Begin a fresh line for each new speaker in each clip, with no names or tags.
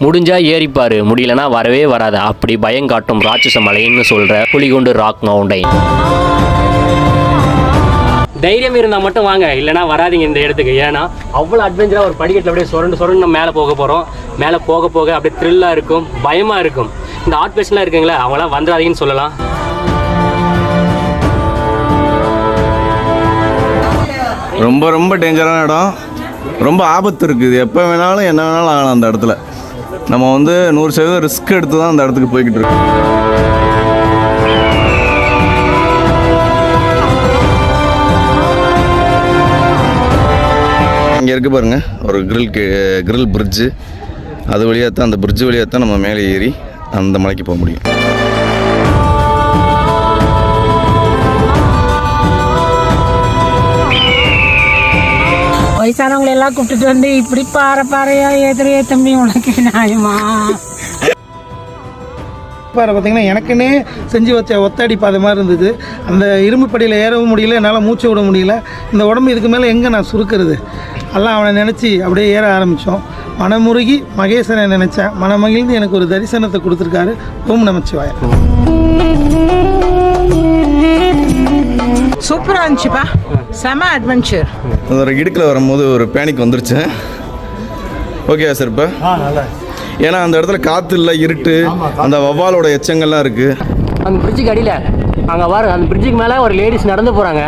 முடிஞ்சா ஏறிப்பாரு, முடியலனா வரவே வராது. அப்படி பயங்காட்டும் ராட்சச மலைன்னு சொல்ற புலிகுண்டு ராக் மவுண்டைன். தைரியம் இருந்தால் மட்டும் வாங்க, இல்லைனா வராதிங்க இந்த இடத்துக்கு. ஏன்னா அவ்வளோ அட்வென்ச்சராக ஒரு படிக்கட்டில் அப்படியே சுரண்டு நம்ம மேலே போக போகிறோம். மேலே போக போக அப்படியே த்ரில்லாக இருக்கும், பயமாக இருக்கும். இந்த ஆர்ட் பேஷன்லாம் இருக்குங்களே, அவங்களாம் வந்துடாதீங்கன்னு சொல்லலாம்.
ரொம்ப ரொம்ப டேஞ்சரான இடம், ரொம்ப ஆபத்து இருக்குது. எப்போ வேணாலும் என்ன வேணாலும் ஆகலாம் அந்த இடத்துல. நம்ம 100% ரிஸ்க் எடுத்து தான் அந்த இடத்துக்கு போய்கிட்டு இருக்கோம். இங்கே இருக்குது பாருங்கள், ஒரு கிரில் பிரிட்ஜு. அது வழியாக தான், அந்த பிரிட்ஜு வழியாக தான் நம்ம மேலே ஏறி அந்த மலைக்கு போக முடியும்.
வயசானவங்களெல்லாம் கூப்பிட்டுட்டு வந்து இப்படி பாறையா ஏத்துறையே தம்பி உனக்கு நியாயமா?
பாறை பார்த்தீங்கன்னா எனக்குன்னே செஞ்சு வச்ச ஒத்தடி பாதை மாதிரி இருந்தது. அந்த இரும்பு படியில் ஏறவும் முடியல, என்னால் மூச்சு விட முடியல. இந்த உடம்பு இதுக்கு மேலே எங்கே நான் சுருக்கிறது? எல்லாம் அவனை நினச்சி அப்படியே ஏற ஆரம்பித்தோம். மனமுருகி மகேசனை நினச்சேன். மனமகிழ்ந்து எனக்கு ஒரு தரிசனத்தை கொடுத்துருக்காரு. ஓம் நமச்சிவாய.
சூப்பராக இருந்துச்சுப்பா, செம அட்வென்ச்சர்.
ஒரு இடுக்கில் வரும்போது ஒரு பேனிக் வந்துருச்சு. ஓகேவா சார்? இப்போ ஏன்னா அந்த இடத்துல காற்று இல்லை, இருட்டு, அந்த வவ்வாலோட எச்சங்கள்லாம் இருக்குது.
அந்த பிரிட்ஜுக்கு அடியில் அங்கே பாரு, அந்த பிரிட்ஜுக்கு மேலே ஒரு லேடிஸ் நடந்து போகிறாங்க.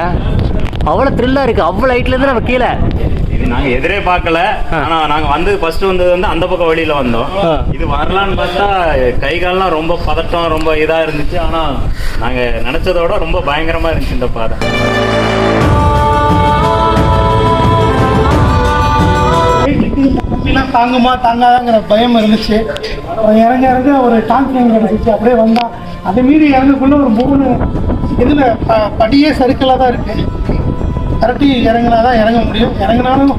அவ்வளோ த்ரில்லாக இருக்குது. அவ்வளோ ஹைட்லேருந்து நம்ம கீழே.
இது நாங்கள் எதிரே பார்க்கல. ஆனால் நாங்கள் ஃபர்ஸ்ட் வந்தது அந்த பக்கம் வழியில் வந்தோம். இது வரலான்னு பார்த்தா கை கால்லாம் ரொம்ப பதட்டம், ரொம்ப இதாக இருந்துச்சு. ஆனால் நாங்கள் நினச்சதோட ரொம்ப பயங்கரமாக இருந்துச்சு இந்த பாதை.
தாங்குமா தாங்காதாங்கிற பயம் இருந்துச்சு. இறங்க ஒரு டான்ஸ் கிடச்சிச்சு. அப்படியே வந்தான். அதை மீறி இறங்கக்குள்ள ஒரு 3 இதில் படியே சறுக்கலாக தான் இருக்குது. கரெக்டி இறங்கினா தான் இறங்க முடியும். இறங்கினாலும்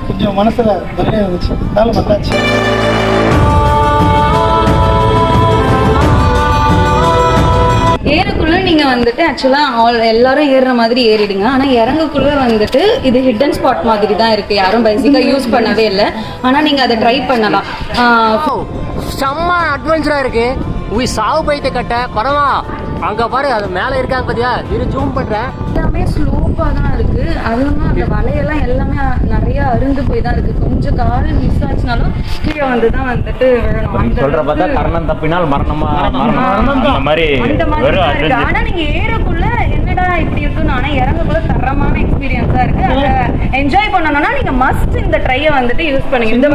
கொஞ்சம் மனசில் பயம் இருந்துச்சு. அதனால வந்தாச்சு.
ஏறக்குள்ள நீங்க ஆக்சுவலா எல்லாரும் ஏறுற மாதிரி ஏறிடுங்க. ஆனா இறங்கக்குள்ள இது ஹிடன் ஸ்பாட் மாதிரி தான் இருக்கு. யாரும் பேசிக்கா யூஸ் பண்ணவே இல்லை. ஆனா நீங்க அதை ட்ரை பண்ணலாம்.
செம்ம அட்வென்ச்சரா இருக்கு. சாவு பைத்த கட்ட பரவா அங்க பாரு, அது மேல இருக்காங்க பாத்தியா? இது ஜூம் பண்றேன்.
எல்லாமே ஸ்லோப்பா தான் இருக்கு. அதுவும் அந்த வலையெல்லாம் எல்லாமே நிறைய அருந்து போய் தான் இருக்கு. கொஞ்சம் கால் மிஸ் ஆச்சுனாலும் கீழே
சொல்ற பார்த்தா கர்ணம் தப்பினால் மரணமா மாதிரி.
ஆனா நீங்க ஏறக்குள்ள என்னடா இப்படி இருக்குன்னு, ஆனா இறங்கக்குள்ள தரமான எக்ஸ்பீரியன்ஸா இருக்கு. அதை என்ஜாய் பண்ணணும்னா நீங்க மஸ்ட் இந்த ட்ரையை யூஸ் பண்ணுங்க. இந்த